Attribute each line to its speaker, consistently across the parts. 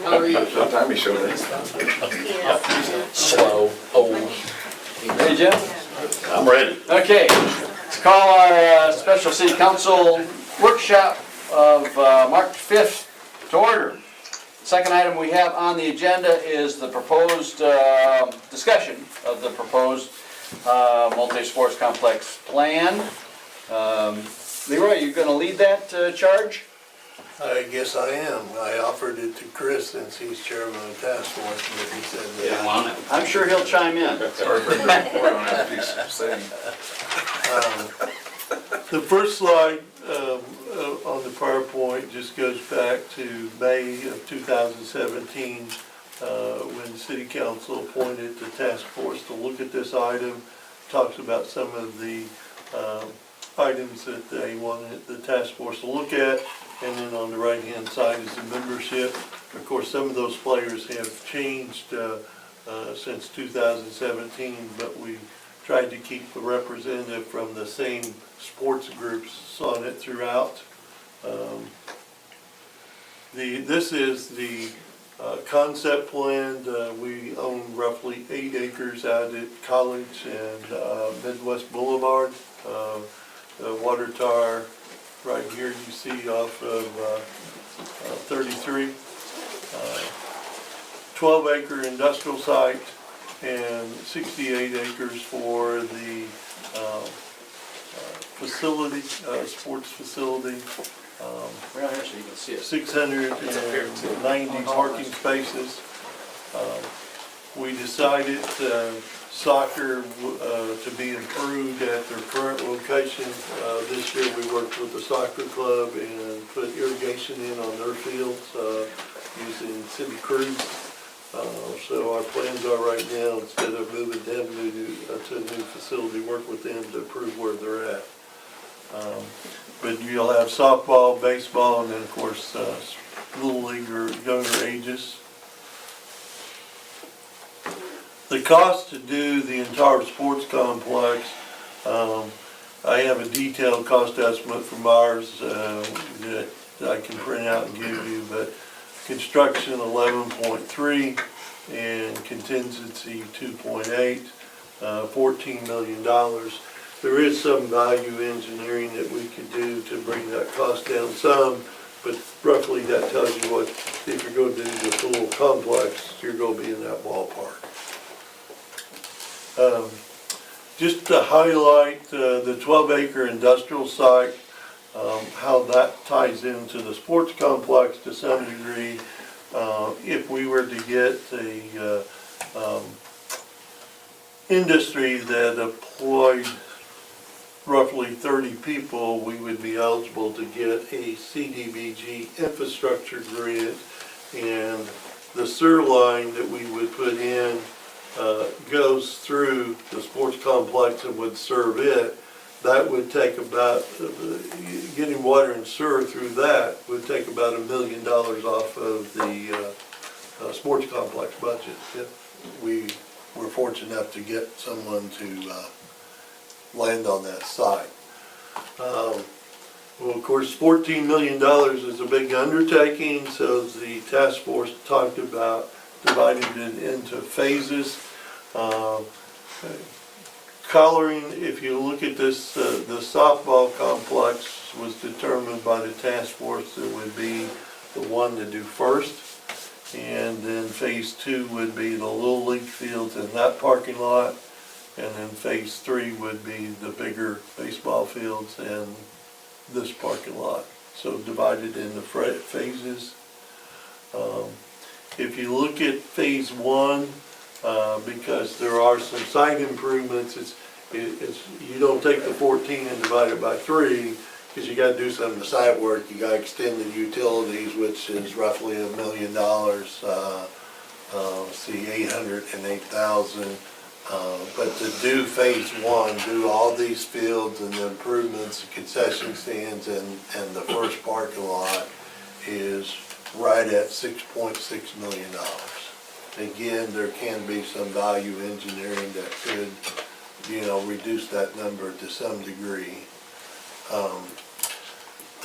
Speaker 1: How are you?
Speaker 2: Sometime he showed us.
Speaker 1: Slow, old. Ready, Jim?
Speaker 2: I'm ready.
Speaker 1: Okay, let's call our special city council workshop of March 5th to order. Second item we have on the agenda is the proposed discussion of the proposed multi-sports complex plan. Leroy, you going to lead that charge?
Speaker 3: I guess I am. I offered it to Chris since he's chairman of the task force, but he said that.
Speaker 2: on it.
Speaker 1: I'm sure he'll chime in.
Speaker 2: Sorry for saying.
Speaker 3: The first slide on the PowerPoint just goes back to May of 2017 when the city council appointed the task force to look at this item. Talks about some of the items that they wanted the task force to look at. And then on the right-hand side is the membership. Of course, some of those players have changed since 2017, but we tried to keep a representative from the same sports groups on it throughout. This is the concept plan. We own roughly 8 acres out at College and Midwest Boulevard. Water tower right here you see off of 33. 12-acre industrial site and 68 acres for the facility, sports facility.
Speaker 1: Around here so you can see it.
Speaker 3: 690 parking spaces. We decided soccer to be improved at their current location. This year we worked with the soccer club and put irrigation in on their fields using city crews. So our plans are right now, instead of moving them to a new facility, work with them to improve where they're at. But you'll have softball, baseball, and then of course little league or younger ages. The cost to do the entire sports complex, I have a detailed cost estimate from ours that I can print out and give you, but construction 11.3 and contingency 2.8, $14 million. There is some value engineering that we could do to bring that cost down some, but roughly that tells you what, if you're going to do the full complex, you're going to be in that ballpark. Just to highlight the 12-acre industrial site, how that ties into the sports complex to some degree. If we were to get a industry that employed roughly 30 people, we would be eligible to get a CDBG infrastructure grant, and the sewer line that we would put in goes through the sports complex and would serve it. That would take about, getting water and sewer through that would take about $1 million off of the sports complex budget. If we were fortunate enough to get someone to land on that site. Well, of course, $14 million is a big undertaking, so the task force talked about dividing it into phases. Coloring, if you look at this, the softball complex was determined by the task force that would be the one to do first. And then phase 2 would be the little league fields in that parking lot. And then phase 3 would be the bigger baseball fields and this parking lot. So divided into phases. If you look at phase 1, because there are some site improvements, you don't take the 14 and divide it by 3, because you got to do some of the site work. You got to extend the utilities, which is roughly $1 million. See, 808,000. But to do phase 1, do all these fields and the improvements, the concession stands, and the first parking lot is right at $6.6 million. Again, there can be some value engineering that could, reduce that number to some degree.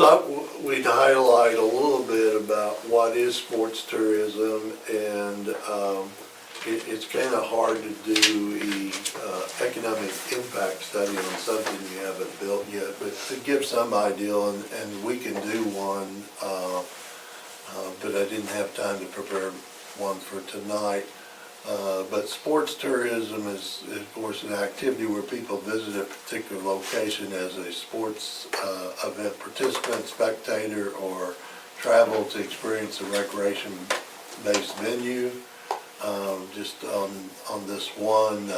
Speaker 3: thought we'd highlight a little bit about what is sports tourism, and it's kind of hard to do a economic impact study on something you haven't built yet, but to give some idea, and we can do one, but I didn't have time to prepare one for tonight. But sports tourism is, of course, an activity where people visit a particular location as a sports event participant, spectator, or travel to experience a recreation-based venue. Just on this one,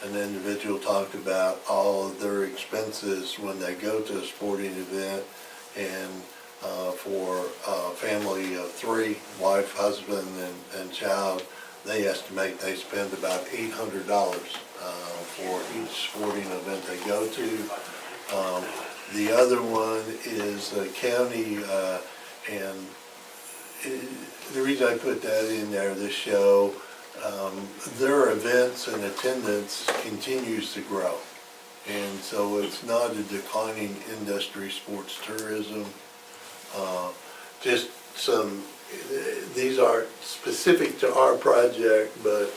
Speaker 3: an individual talked about all of their expenses when they go to a sporting event, and for a family of 3, wife, husband, and child, they estimate they spend about $800 for each sporting event they go to. The other one is the county, and the reason I put that in there, this show, their events and attendance continues to grow. And so it's not a declining industry, sports tourism. Just some, these aren't specific to our project, but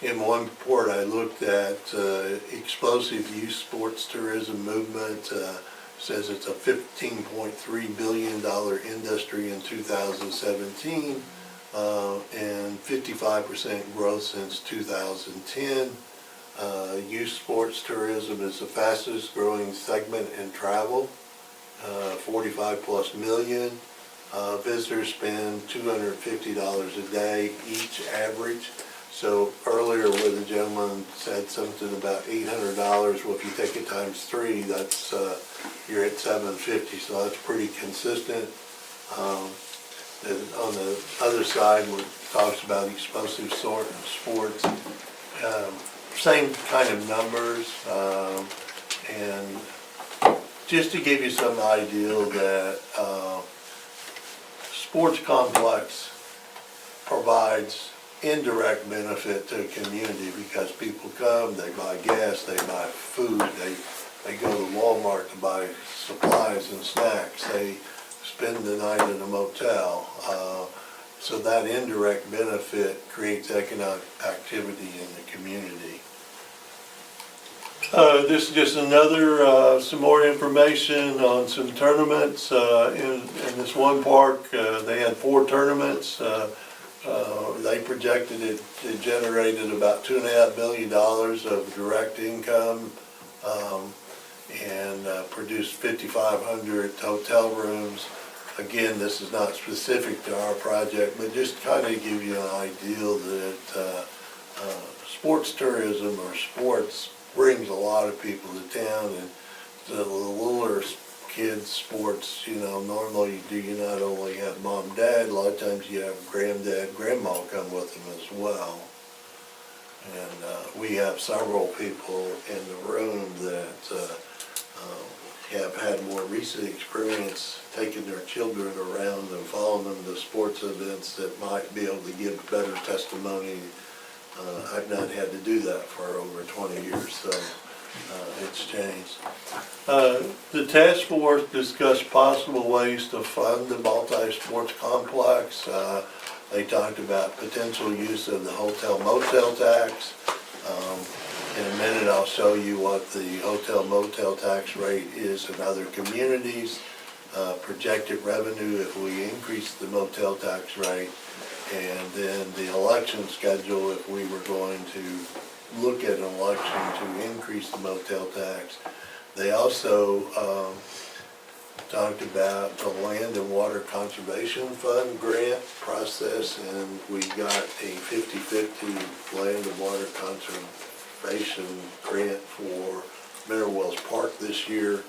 Speaker 3: in one report I looked at, explosive youth sports tourism movement, says it's a $15.3 billion industry in 2017, and 55% growth since 2010. Youth sports tourism is the fastest growing segment in travel, 45 plus million. Visitors spend $250 a day each average. So earlier where the gentleman said something about $800, well, if you take it times 3, that's you're at $750, so that's pretty consistent. And on the other side, where it talks about explosive sports, same kind of numbers, and just to give you some idea that sports complex provides indirect benefit to a community, because people come, they buy gas, they buy food, they go to Walmart to buy supplies and snacks, they spend the night in a motel. So that indirect benefit creates economic activity in the community. This is just another, some more information on some tournaments. In this one park, they had 4 tournaments. They projected it generated about $2.5 million of direct income, and produced 5,500 hotel rooms. Again, this is not specific to our project, but just kind of give you an idea that sports tourism, or sports, brings a lot of people to town. And the littler kids' sports, you know, normally you not only have mom and dad, a lot of times you have granddad, grandma come with them as well. And we have several people in the room that have had more recent experience taking their children around and following them to sports events that might be able to give better testimony. I've not had to do that for over 20 years, so it's changed. The task force discussed possible ways to fund the multi-sports complex. They talked about potential use of the hotel motel tax. In a minute I'll show you what the hotel motel tax rate is in other communities, projected revenue if we increase the motel tax rate, and then the election schedule if we were going to look at an election to increase the motel tax. They also talked about the Land and Water Conservation Fund grant process, and we got a 50-50 Land and Water Conservation grant for Mineral Wells Park this year.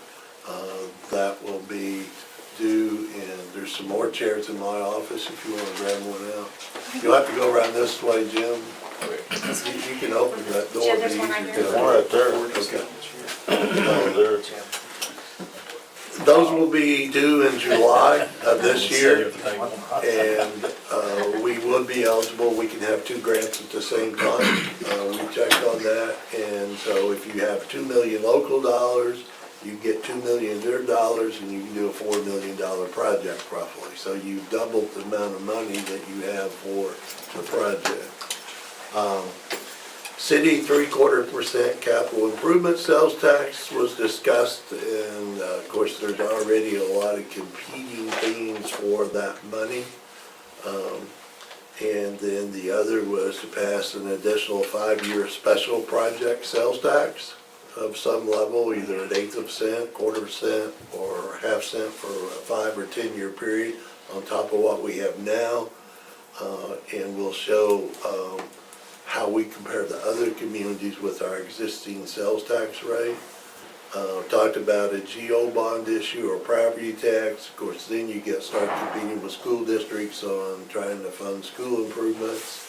Speaker 3: That will be due, and there's some more chairs in my office if you want to grab one out. You'll have to go around this way, Jim. You can open that door.
Speaker 4: Jim, there's one right here.
Speaker 3: There's one right there. Okay. Those will be due in July of this year, and we would be eligible. We can have 2 grants at the same time. We checked on that, and so if you have $2 million local dollars you get $2 million of their dollars and you can do a $4 million project roughly. So you've doubled the amount of money that you have for the project. City 3/4% capital improvement sales tax was discussed, and of course, there's already a lot of competing themes for that money. And then the other was to pass an additional 5-year special project sales tax of some level, either an 1/8 of a cent, 1/4 of a cent, or 1/2 cent for a 5 or 10 year period on top of what we have now. And we'll show how we compare to other communities with our existing sales tax rate. Talked about a GO bond issue or property tax. Of course, then you start competing with school districts on trying to fund school improvements.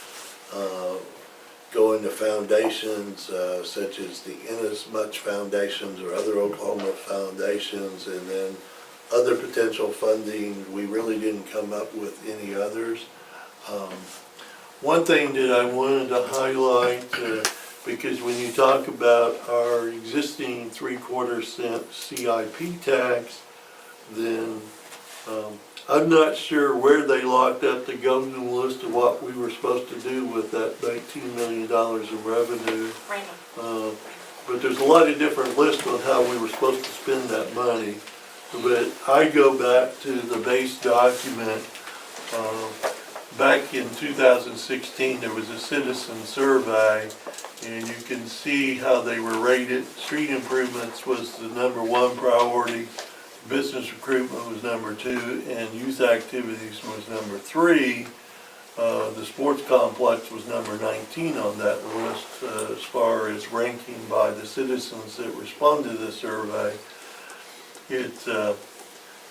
Speaker 3: Going to foundations such as the Inasmuch Foundations or other Oklahoma foundations, and then other potential funding. We really didn't come up with any others. One thing that I wanted to highlight, because when you talk about our existing 3/4 cent CIP tax, then I'm not sure where they locked up the golden list of what we were supposed to do with that $19 million of revenue. But there's a lot of different lists on how we were supposed to spend that money. But I go back to the base document. Back in 2016, there was a citizen survey, and you can see how they were rated. Street improvements was the #1 priority, business recruitment was #2, and youth activities was #3. The sports complex was #19 on that list as far as ranking by the citizens that responded to the survey.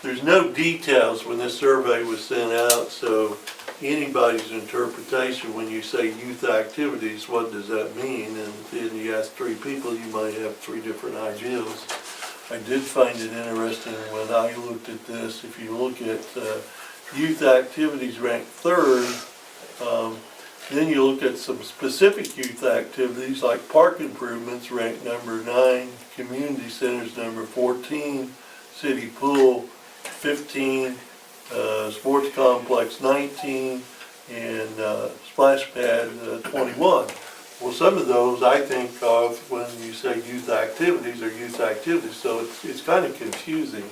Speaker 3: There's no details when this survey was sent out, so anybody's interpretation when you say youth activities, what does that mean? And then you ask 3 people, you might have 3 different ideas. I did find it interesting when I looked at this. If you look at youth activities ranked 3rd, then you look at some specific youth activities like park improvements ranked #9, community centers #14, city pool 15, sports complex 19, and splash pad 21. Well, some of those I think of when you say youth activities are youth activities, so it's kind of confusing.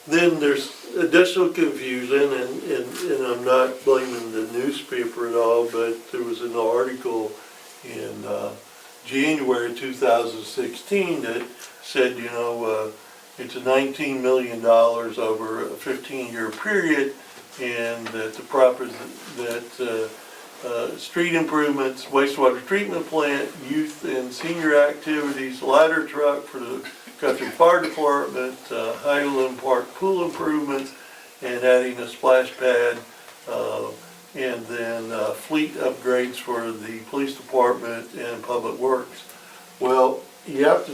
Speaker 3: Then there's additional confusion, and I'm not blaming the newspaper at all, but there was an article in January 2016 that said, it's a $19 million over a 15-year period, and that street improvements, wastewater treatment plant, youth and senior activities, ladder truck for the Guthrie Fire Department, Highland Park pool improvements, and adding a splash pad, and then fleet upgrades for the police department and public works. Well, you have to,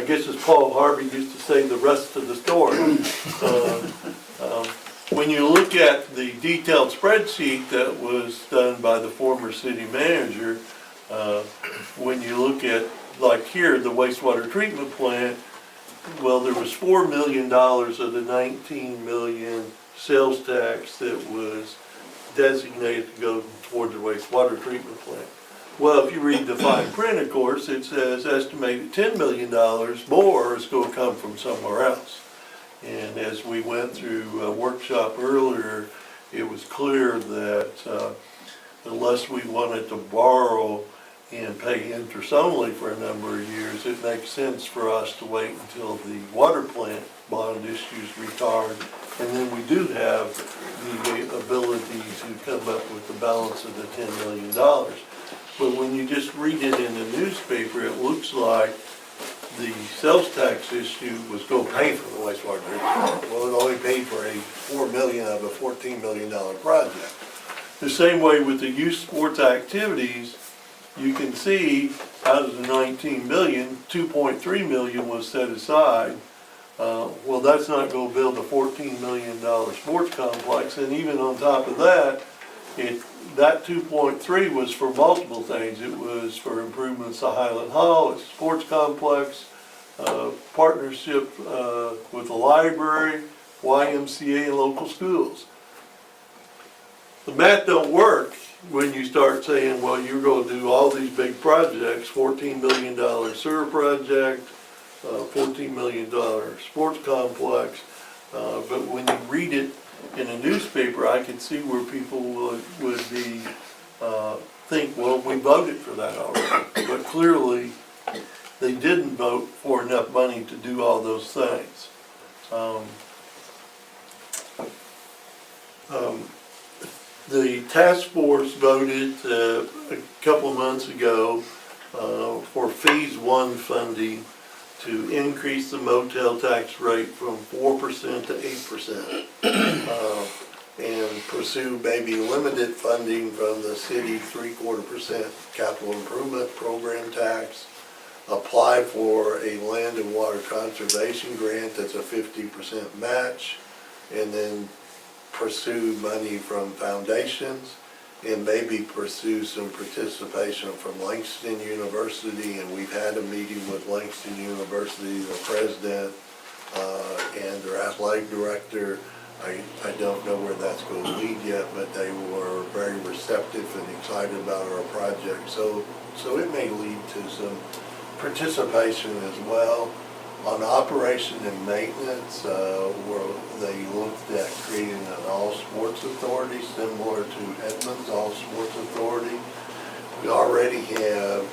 Speaker 3: I guess as Paul Harvey used to say, the rest of the story. When you look at the detailed spreadsheet that was done by the former city manager, when you look at, like here, the wastewater treatment plant, well, there was $4 million of the $19 million sales tax that was designated to go toward the wastewater treatment plant. Well, if you read the fine print, of course, it says estimated $10 million more is going to come from somewhere else. And as we went through a workshop earlier, it was clear that unless we wanted to borrow and pay interest only for a number of years, it makes sense for us to wait until the water plant bond issues retired. And then we do have the ability to come up with the balance of the $10 million. But when you just read it in the newspaper, it looks like the sales tax issue was going to pay for the wastewater treatment. Well, it only paid for $4 million of a $14 million project. The same way with the youth sports activities, you can see out of the 19 million, 2.3 million was set aside. Well, that's not going to build a $14 million sports complex, and even on top of that, that 2.3 was for multiple things. It was for improvements to Highland Hall, its sports complex, partnership with the library, YMCA, and local schools. The math don't work when you start saying, well, you're gonna do all these big projects, $14 million sewer project, $14 million sports complex. But when you read it in a newspaper, I can see where people would be, think, well, we voted for that already. But clearly, they didn't vote for enough money to do all those things. The task force voted a couple of months ago for Phase 1 funding to increase the motel tax rate from 4% to 8%. And pursue maybe limited funding from the city 3/4% capital improvement program tax. Apply for a land and water conservation grant that's a 50% match. And then pursue money from foundations and maybe pursue some participation from Langston University. And we've had a meeting with Langston University, the president and their athletic director. I don't know where that's going to lead yet, but they were very receptive and excited about our project. So it may lead to some participation as well. On operation and maintenance, where they looked at creating an all-sports authority similar to Edmonds All-Sports Authority. We already have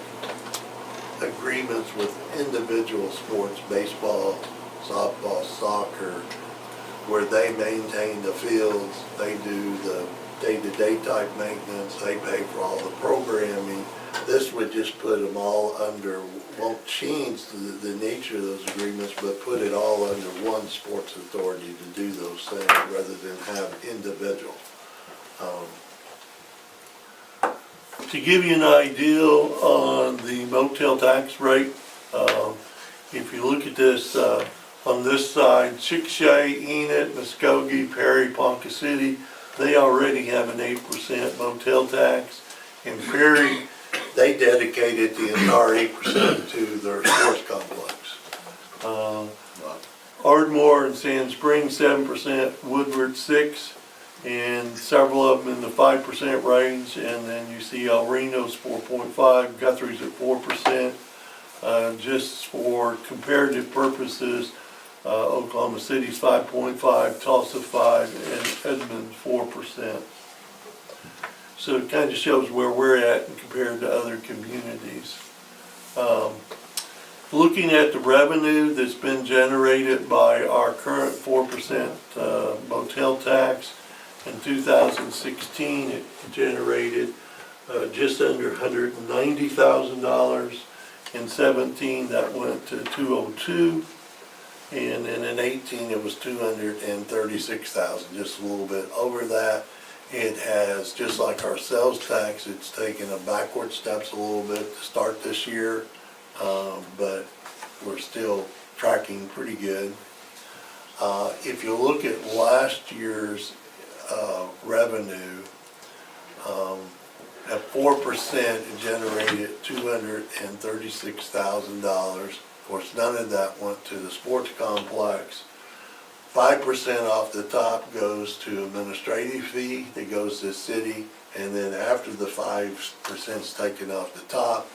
Speaker 3: agreements with individual sports, baseball, softball, soccer, where they maintain the fields, they do the day-to-day type maintenance, they pay for all the programming. This would just put them all under, won't change the nature of those agreements, but put it all under one sports authority to do those things rather than have individual. To give you an idea on the motel tax rate, if you look at this on this side, Chickasha, Enid, Muskogee, Perry, Ponca City, they already have an 8% motel tax. In Perry, they dedicated the entire 8% to their sports complex. Ardmore and Sand Springs, 7%, Woodward, 6%, and several of them in the 5% range. And then you see El Reno's 4.5%, Guthrie's at 4%. Just for comparative purposes, Oklahoma City's 5.5%, Tulsa 5%, and Edmonds 4%. So it kind of shows where we're at compared to other communities. Looking at the revenue that's been generated by our current 4% motel tax, in 2016 it generated just under $190,000. In 17 that went to 202, and then in 18 it was 236,000, just a little bit over that. It has, just like our sales tax, it's taken a backward steps a little bit to start this year, but we're still tracking pretty good. If you look at last year's revenue, at 4% it generated $236,000. Of course, none of that went to the sports complex. 5% off the top goes to administrative fee that goes to the city, and then after the 5% is taken off the top,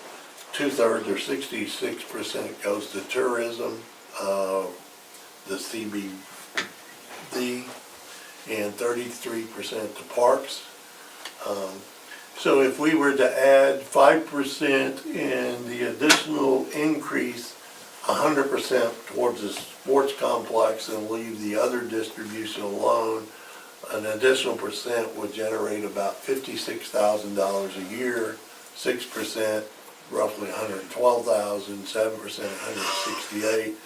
Speaker 3: 2/3 or 66% goes to tourism, the CBD, and 33% to parks. So if we were to add 5% and the additional increase 100% towards the sports complex and leave the other distribution alone, an additional percent would generate about $56,000 a year. 6%, roughly $112,000, 7%, $168,000,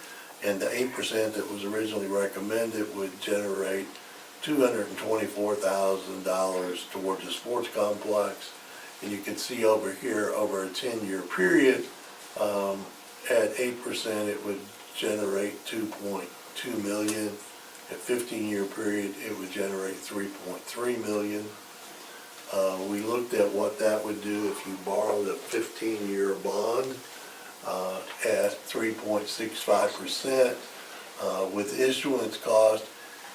Speaker 3: and the 8% that was originally recommended would generate $224,000 towards the sports complex. And you can see over here, over a 10-year period, at 8% it would generate $2.2 million. At 15-year period it would generate $3.3 million. We looked at what that would do if you borrowed a 15-year bond. at 3.65%. With issuance cost,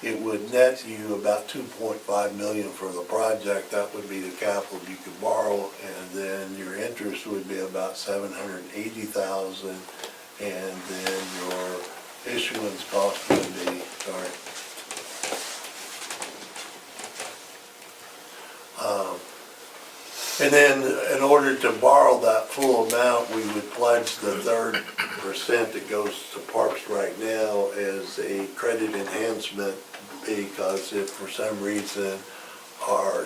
Speaker 3: it would net you about 2.5 million for the project. That would be the capital you could borrow, and then your interest would be about 780,000, and then your issuance cost would be, and then in order to borrow that full amount, we would pledge the 3% that goes to parks right now as a credit enhancement, because if for some reason our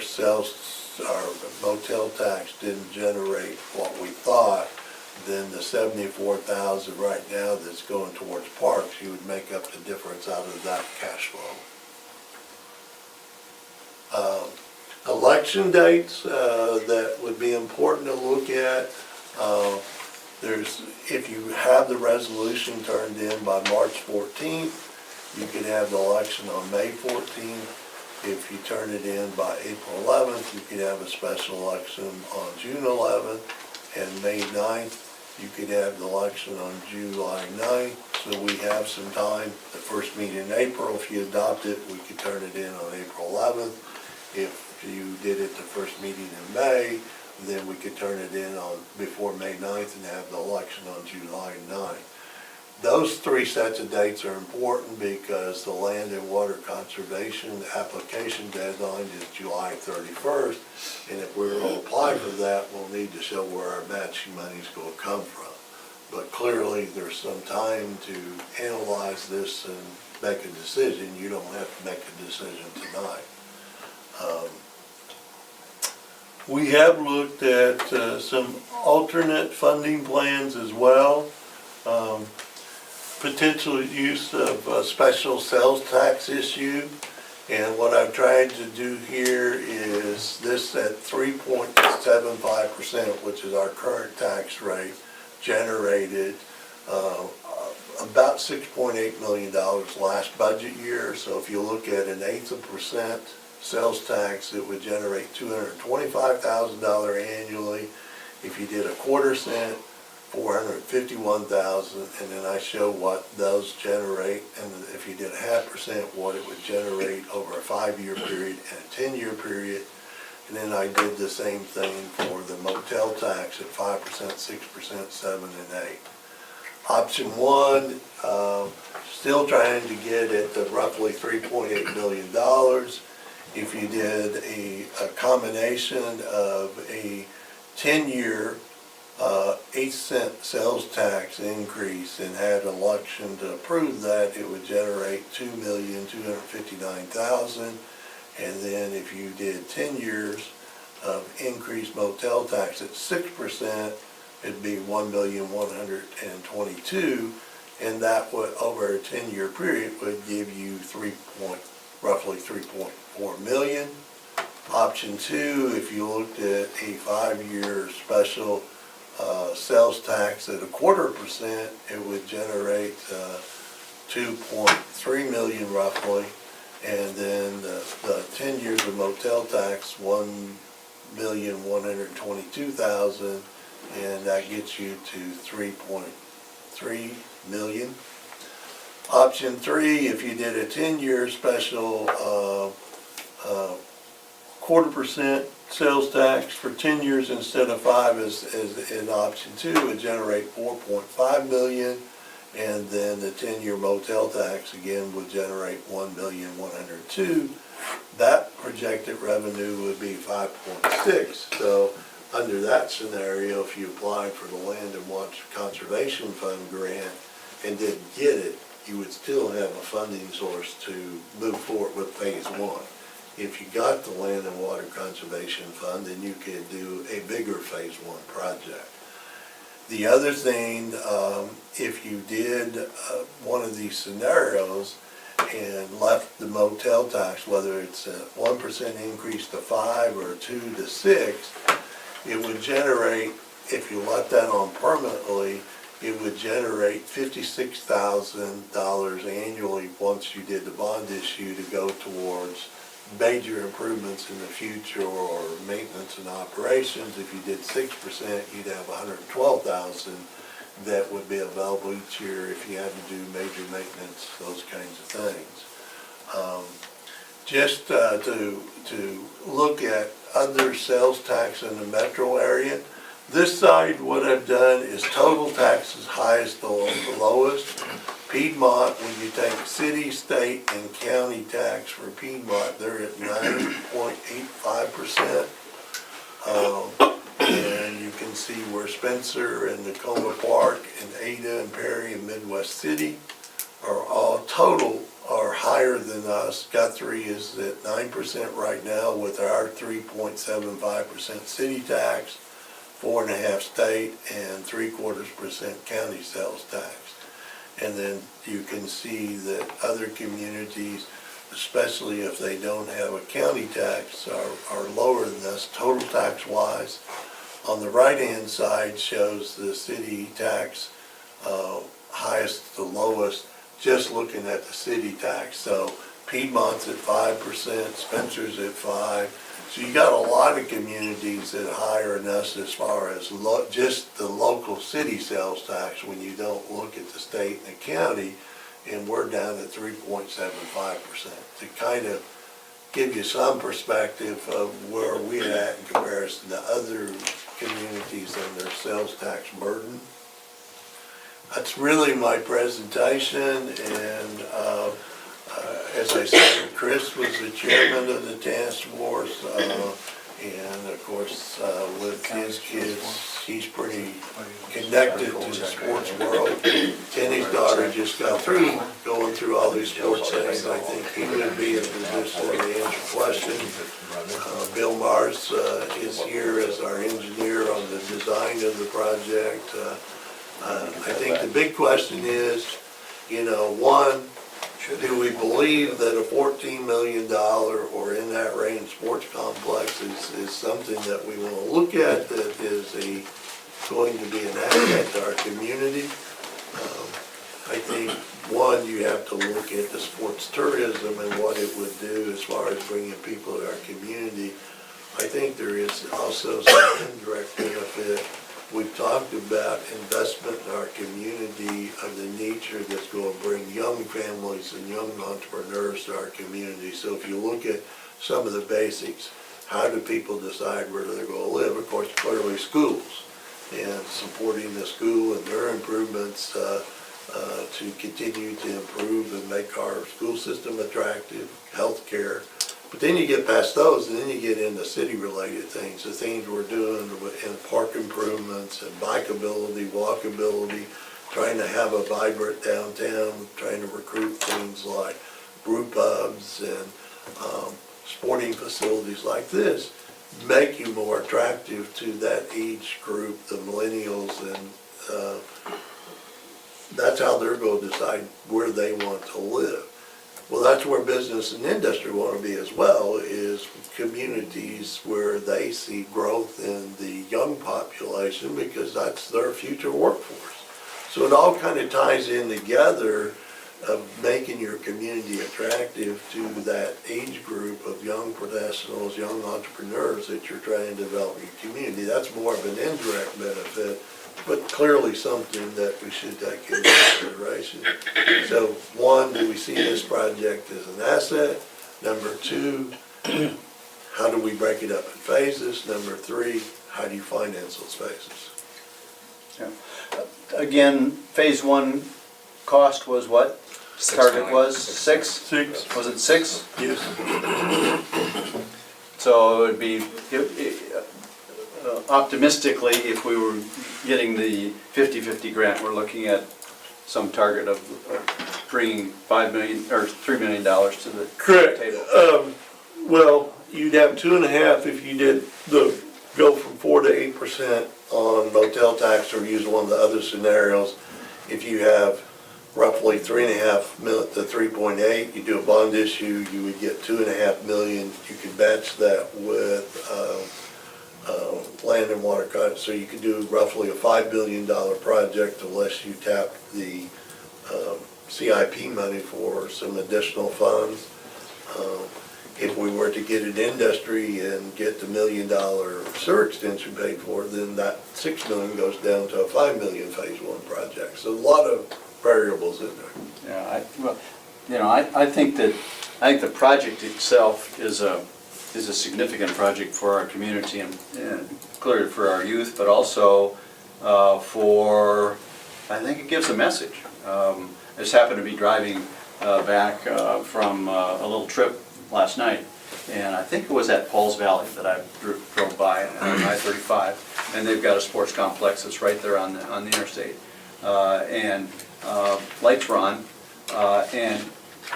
Speaker 3: motel tax didn't generate what we thought, then the 74,000 right now that's going towards parks, you would make up the difference out of that cash flow. Election dates that would be important to look at. If you have the resolution turned in by March 14th, you could have the election on May 14th. If you turn it in by April 11th, you could have a special election on June 11th, and May 9th, you could have the election on July 9th. So we have some time. The first meeting in April, if you adopt it, we could turn it in on April 11th. If you did it the first meeting in May, then we could turn it in on before May 9th and have the election on July 9th. Those three sets of dates are important because the land and water conservation application deadline is July 31st, and if we're going to apply for that, we'll need to show where our matching money is going to come from. But clearly, there's some time to analyze this and make a decision. You don't have to make a decision tonight. We have looked at some alternate funding plans as well. Potential use of a special sales tax issue. And what I've tried to do here is this at 3.75%, which is our current tax rate, generated about $6.8 million last budget year. So if you look at 1/8% sales tax, it would generate $225,000 annually. If you did 1/4 cent, $451,000, and then I show what those generate, and if you did 1/2%, what it would generate over a 5-year period and a 10-year period. And then I did the same thing for the motel tax at 5%, 6%, 7, and 8. Option 1, still trying to get it to roughly $3.8 million. If you did a combination of a 10-year 8-cent sales tax increase and had an election to approve that, it would generate $2,259,000. And then if you did 10 years of increased motel tax at 6%, it'd be $1,122,000, and that would, over a 10-year period, would give you roughly $3.4 million. Option 2, if you looked at a 5-year special sales tax at 1/4%, it would generate $2.3 million roughly, and then the 10 years of motel tax, $1,122,000, and that gets you to $3.3 million. Option 3, if you did a 10-year special 1/4% sales tax for 10 years instead of 5 as in option 2, it would generate $4.5 million, and then the 10-year motel tax again would generate $1,102,000. That projected revenue would be 5.6. So under that scenario, if you applied for the Land and Water Conservation Fund grant and didn't get it, you would still have a funding source to move forward with phase 1. If you got the Land and Water Conservation Fund, then you could do a bigger phase 1 project. The other thing, if you did one of these scenarios and left the motel tax, whether it's a 1% increase to 5 or 2 to 6, it would generate, if you let that on permanently, it would generate $56,000 annually once you did the bond issue to go towards major improvements in the future or maintenance and operations. If you did 6%, you'd have $112,000, that would be available each year if you had to do major maintenance, those kinds of things. Just to look at other sales tax in the metro area, this side, what I've done is total taxes highest to lowest. Piedmont, when you take city, state, and county tax for Piedmont, they're at 9.85%. And you can see where Spencer and Tacoma Park and Ada and Perry and Midwest City are all total are higher than us. Guthrie is at 9% right now with our 3.75% city tax, 4.5% state, and 3/4% county sales tax. And then you can see that other communities, especially if they don't have a county tax, are lower than us total tax wise. On the right-hand side shows the city tax, highest to lowest, just looking at the city tax. So Piedmont's at 5%, Spencer's at 5%. So you got a lot of communities that are higher than us as far as just the local city sales tax when you don't look at the state and the county, and we're down at 3.75%. To kind of give you some perspective of where we're at in comparison to other communities and their sales tax burden. That's really my presentation, and as I said, Chris was the chairman of the task force, and of course, with his kids, he's pretty connected to the sports world. Kenny's daughter just got through going through all these sports things. I think he would be in a position to answer questions. Bill Mars is here as our engineer on the design of the project. I think the big question is, one, do we believe that a $14 million or in that range sports complex is something that we want to look at, that is going to be an asset to our community? I think, one, you have to look at the sports tourism and what it would do as far as bringing people to our community. I think there is also some indirect benefit. We've talked about investment in our community of the nature that's going to bring young families and young entrepreneurs to our community. So if you look at some of the basics, how do people decide where they're going to live? Of course, clearly schools, and supporting the school and their improvements to continue to improve and make our school system attractive, healthcare. But then you get past those, and then you get into city-related things, the things we're doing in park improvements and bikeability, walkability, trying to have a vibrant downtown, trying to recruit things like brew pubs and sporting facilities like this, make you more attractive to that age group, the millennials, and that's how they're going to decide where they want to live. Well, that's where business and industry want to be as well, is communities where they see growth in the young population because that's their future workforce. So it all kind of ties in together of making your community attractive to that age group of young professionals, young entrepreneurs that you're trying to develop in your community. That's more of an indirect benefit, but clearly something that we should take into consideration. So one, do we see this project as an asset? Number two, how do we break it up in phases? Number three, how do you finance those phases?
Speaker 4: Yeah. Again, phase one cost was what? Target was 6?
Speaker 3: 6.
Speaker 4: Was it 6?
Speaker 3: Yes.
Speaker 4: So it would be, optimistically, if we were getting the 50/50 grant, we're looking at some target of bringing $5 million or $3 million to the table.
Speaker 3: Well, you'd have 2.5 if you did go from 4 to 8% on motel tax, or use one of the other scenarios. If you have roughly 3.5 million to 3.8, you do a bond issue, you would get 2.5 million. You could match that with land and water cuts, so you could do roughly a $5 billion project unless you tap the CIP money for some additional funds. if we were to get an industry and get the $1 million sewer extension paid for, then that $6 million goes down to a $5 million phase one project. So a lot of variables in there.
Speaker 1: Yeah, well, you know, I think the project itself is a significant project for our community and clearly for our youth, but also I think it gives a message. I just happened to be driving back from a little trip last night, and I think it was at Paul's Valley that I drove by on I-35, and they've got a sports complex that's right there on the interstate, and lights were on, and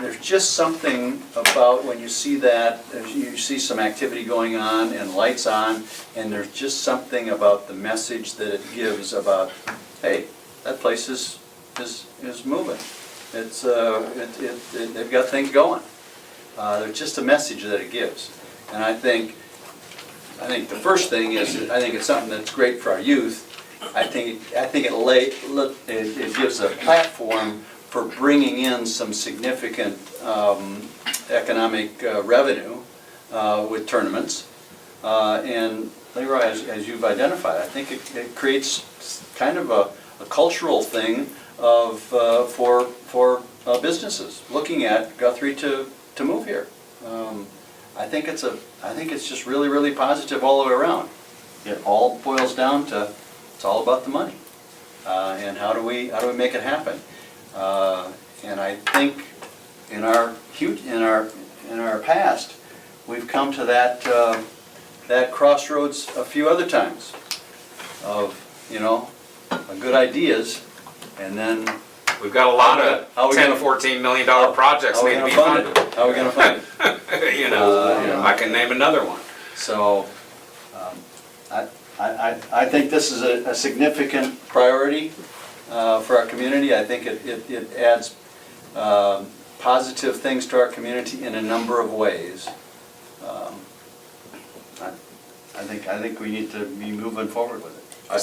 Speaker 1: there's just something about when you see that, you see some activity going on and lights on, and there's just something about the message that it gives about, hey, that place is moving. It's they've got things going. There's just a message that it gives, and I think the first thing is I think it's something that's great for our youth. I think it gives a platform for bringing in some significant economic revenue with tournaments, and Leroy, as you've identified, I think it creates kind of a cultural thing of for businesses looking at Guthrie to move here. I think it's just really positive all the way around. It all boils down to it's all about the money, and how do we make it happen? And I think in our past we've come to that crossroads a few other times of good ideas, and then
Speaker 5: We've got a lot of
Speaker 1: How we
Speaker 5: $10
Speaker 1: gonna-
Speaker 5: to $14 million projects
Speaker 1: how are we
Speaker 5: need to
Speaker 1: gonna
Speaker 5: be
Speaker 1: fund
Speaker 5: funded.
Speaker 1: it? How are we going to fund it?
Speaker 5: You know, I can name another one.
Speaker 1: So, I think this is a significant priority for our community. I think it adds positive things to our community in a number of ways. I think we need to be moving forward with it.
Speaker 5: I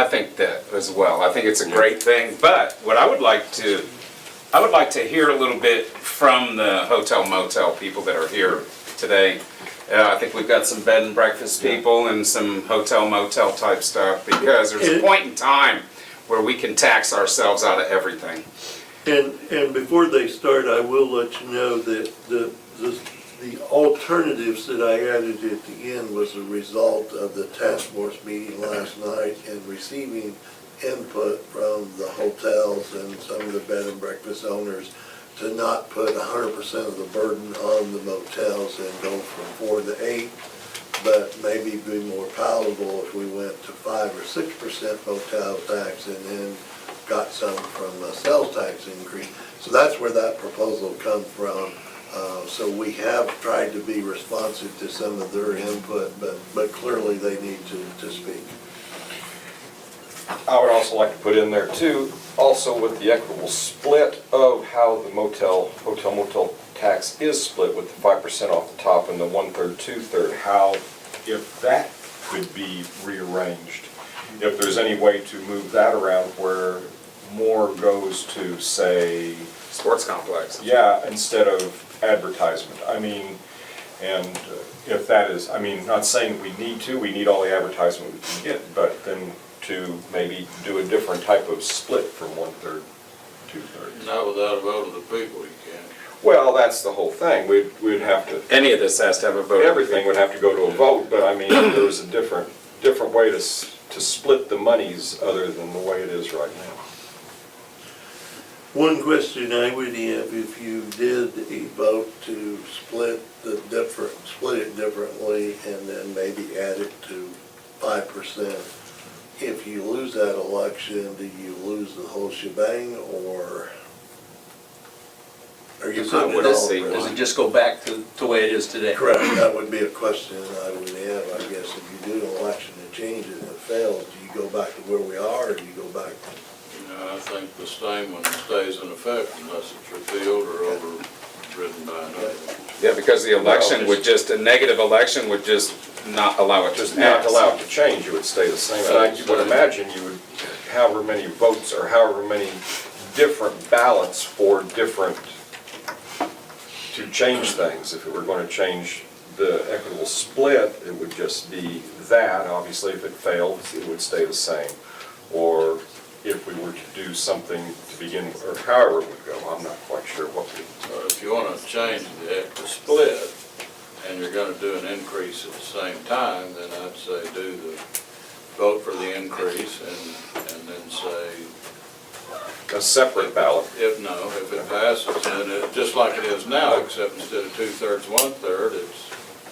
Speaker 5: think that as well. I think it's a great thing, but what I would like to hear a little bit from the hotel motel people that are here today. I think we've got some bed and breakfast people and some hotel motel type stuff, because there's a point in time where we can tax ourselves out of everything.
Speaker 3: And before they start, I will let you know that the alternatives that I added at the end was a result of the task force meeting last night and receiving input from the hotels and some of the bed and breakfast owners to not put 100% of the burden on the motels and go from 4 to 8, but maybe be more palatable if we went to 5 or 6% motel tax and then got some from the sales tax increase. So that's where that proposal comes from. So we have tried to be responsive to some of their input, but clearly they need to speak.
Speaker 6: I would also like to put in there too, also with the equitable split of how the hotel motel tax is split with the 5% off the top and the 1/3, 2/3, how, if that could be rearranged, if there's any way to move that around where more goes to, say,
Speaker 5: Sports complex.
Speaker 6: yeah, instead of advertisement. I mean, and if that is, I mean, not saying we need all the advertisement we can get, but then to maybe do a different type of split from 1/3, 2/3.
Speaker 2: Not without a vote of the people, you can't.
Speaker 6: Well, that's the whole thing. We'd have to,
Speaker 5: Any of this has to have a vote.
Speaker 6: everything would have to go to a vote, but I mean, there was a different way to split the monies other than the way it is right now.
Speaker 3: One question I would have, if you did a vote to split it differently and then maybe add it to 5%, if you lose that election, do you lose the whole shebang, or are you putting it all in?
Speaker 1: Does it just go back to the way it is today?
Speaker 3: Correct, that would be a question I would have, I guess, if you do an election and change it and it fails, do you go back to where we are, or do you go back?
Speaker 2: I think the same one stays in effect unless it's repealed or overridden by another.
Speaker 5: Yeah, because the election would just, a negative election would just not allow it to
Speaker 6: Just not
Speaker 5: pass.
Speaker 6: allow it to change, it would stay the same. And I would imagine you would, however many votes or however many different ballots for different, to change things. If it were going to change the equitable split, it would just be that. Obviously, if it failed, it would stay the same. Or if we were to do something to begin, or however it would go, I'm not quite sure what we.
Speaker 2: If you want to change the split, and you're going to do an increase at the same time, then I'd say vote for the increase and then say,
Speaker 6: A separate ballot.
Speaker 2: if it passes, then it, just like it is now, except instead of 2/3, 1/3, it's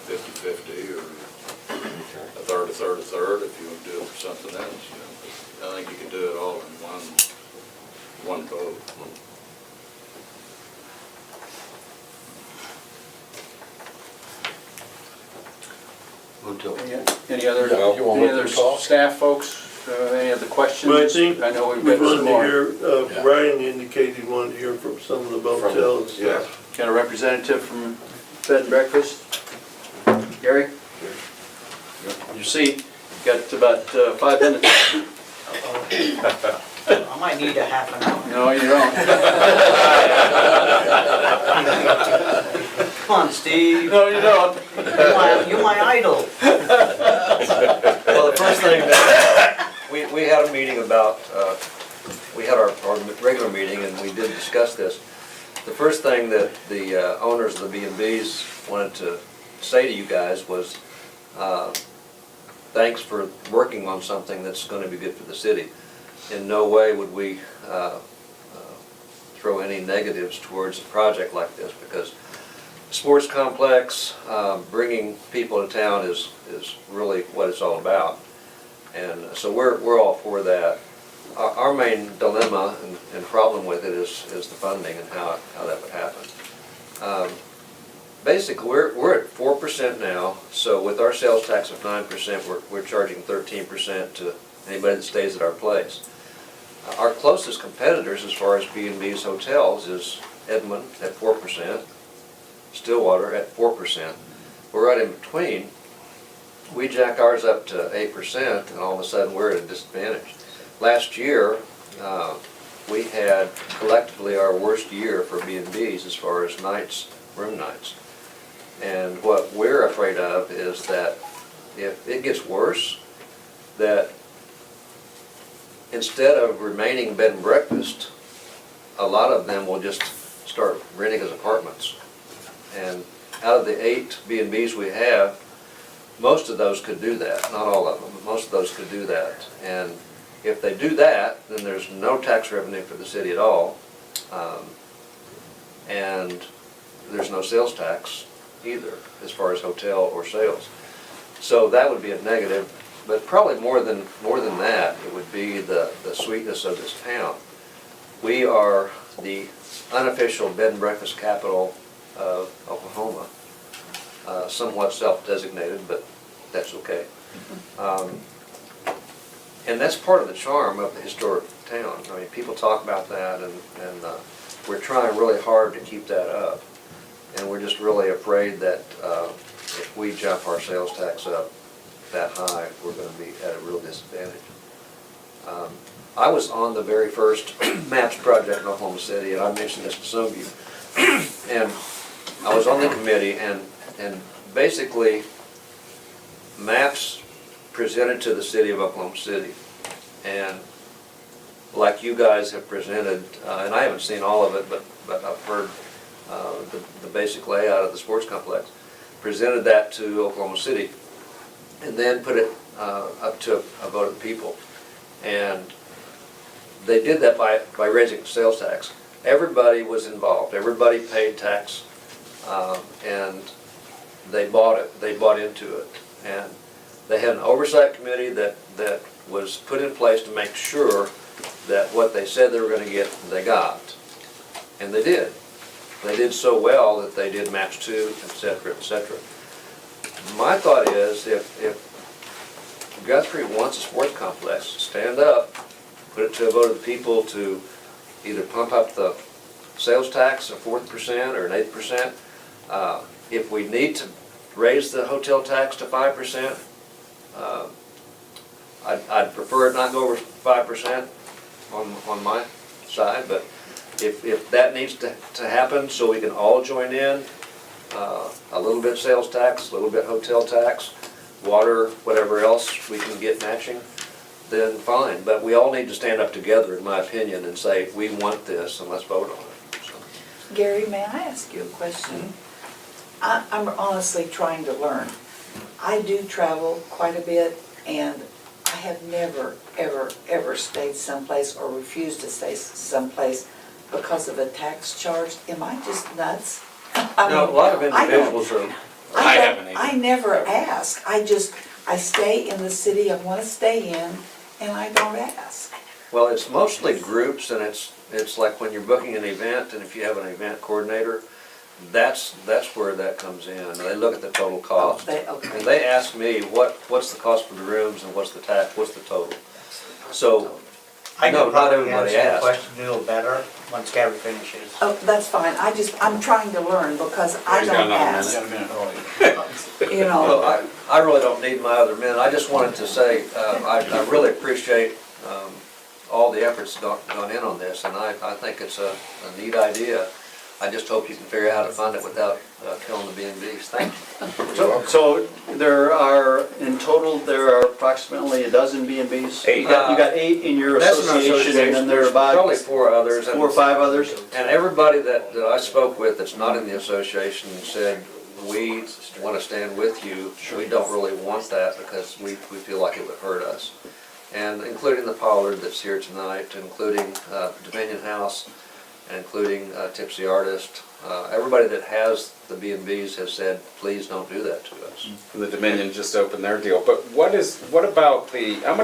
Speaker 2: 50-50 or a third, a third, a third, if you want to do it for something else, you know. But I think you can do it all in one vote.
Speaker 1: Any other,
Speaker 6: Well, you want
Speaker 1: any
Speaker 6: to
Speaker 1: other
Speaker 6: talk?
Speaker 1: staff folks, any other questions?
Speaker 3: But I think
Speaker 1: I know we've
Speaker 3: we
Speaker 1: got
Speaker 3: wanted
Speaker 1: some
Speaker 3: to
Speaker 1: more.
Speaker 3: hear, Brian indicated he wanted to hear from some of the motels.
Speaker 6: Yeah.
Speaker 1: Got a representative from Bed and Breakfast? Gary? Your seat, got about 5 minutes.
Speaker 7: I might need a half an hour.
Speaker 1: No, you don't.
Speaker 7: Come on, Steve.
Speaker 1: No, you don't.
Speaker 7: You're my idol.
Speaker 8: Well, the first thing that, we had a meeting about, we had our regular meeting and we did discuss this. The first thing that the owners of the B&Bs wanted to say to you guys was, thanks for working on something that's going to be good for the city. In no way would we throw any negatives towards a project like this, because sports complex, bringing people to town is really what it's all about. And so we're all for that. Our main dilemma and problem with it is the funding and how that would happen. Basically, we're at 4% now, so with our sales tax of 9%, we're charging 13% to anybody that stays at our place. Our closest competitors as far as B&B's hotels is Edmond at 4%, Stillwater at 4%. We're right in between. We jack ours up to 8% and all of a sudden we're at a disadvantage. Last year, we had collectively our worst year for B&Bs as far as nights, room nights. And what we're afraid of is that if it gets worse, that instead of remaining bed and breakfast, a lot of them will just start renting as apartments. And out of the 8 B&Bs we have, most of those could do that. Not all of them, but most of those could do that. And if they do that, then there's no tax revenue for the city at all. And there's no sales tax either, as far as hotel or sales. So that would be a negative. But probably more than that, it would be the sweetness of this town. We are the unofficial bed and breakfast capital of Oklahoma. Somewhat self-designated, but that's okay. And that's part of the charm of the historic town. I mean, people talk about that, and we're trying really hard to keep that up. And we're just really afraid that if we jump our sales tax up that high, we're going to be at a real disadvantage. I was on the very first MAPS project in Oklahoma City, and I mentioned this to some of you. And I was on the committee, and basically, MAPS presented to the city of Oklahoma City. And like you guys have presented, and I haven't seen all of it, but I've heard the basic layout of the sports complex, presented that to Oklahoma City, and then put it up to a vote of the people. And they did that by raising the sales tax. Everybody was involved. Everybody paid tax, and they bought it. They bought into it. And they had an oversight committee that was put in place to make sure that what they said they were going to get, they got. And they did. They did so well that they did MAPS 2, et cetera, et cetera. My thought is, if Guthrie wants a sports complex, stand up, put it to a vote of the people to either pump up the sales tax a 4% or an 8%. If we need to raise the hotel tax to 5%, I'd prefer it not go over 5% on my side, but if that needs to happen so we can all join in, a little bit sales tax, a little bit hotel tax, water, whatever else we can get matching, then fine. But we all need to stand up together, in my opinion, and say, we want this, and let's vote on it. So,
Speaker 9: Gary, may I ask you a question? I'm honestly trying to learn. I do travel quite a bit, and I have never, ever, ever stayed someplace or refused to stay someplace because of a tax charge. Am I just nuts? I
Speaker 8: No, a
Speaker 9: mean,
Speaker 8: lot of
Speaker 9: I don't-
Speaker 8: individuals are,
Speaker 5: I
Speaker 9: don't-
Speaker 5: haven't either.
Speaker 9: I never ask. I stay in the city I want to stay in, and I don't ask.
Speaker 8: well, it's mostly groups, and it's like when you're booking an event, and if you have an event coordinator, that's where that comes in. They look at the total cost.
Speaker 9: Okay.
Speaker 8: And they ask me, what's the cost for the rooms and what's the tax, what's the total? So,
Speaker 7: I
Speaker 8: no,
Speaker 7: can
Speaker 8: not
Speaker 7: probably
Speaker 8: everybody
Speaker 7: answer the
Speaker 8: asked.
Speaker 7: question a little better once Gary finishes.
Speaker 9: Oh, that's fine. I'm trying to learn because I
Speaker 5: He's got
Speaker 9: don't
Speaker 5: another
Speaker 9: ask.
Speaker 5: minute.
Speaker 9: You
Speaker 8: Well,
Speaker 9: know,
Speaker 8: I really don't need my other minute. I just wanted to say, I really appreciate all the efforts gone in on this, and I think it's a neat idea. I just hope you can figure out how to fund it without killing the B&Bs. Thank you.
Speaker 1: So there are, in total, there are approximately a dozen B and Bs?
Speaker 5: 8.
Speaker 1: You got 8 in your
Speaker 8: That's an
Speaker 1: association, and then there are
Speaker 8: Probably
Speaker 1: about
Speaker 8: 4 others.
Speaker 1: 4 or 5 others?
Speaker 8: And everybody that I spoke with that's not in the association said, we want to stand with you. We don't really want that because we feel like it would hurt us. And including the Pollard that's here tonight, including Dominion House, and including Tipsy Artist. Everybody that has the B&Bs has said, please don't do that to us.
Speaker 5: The Dominion just opened their deal, but what about how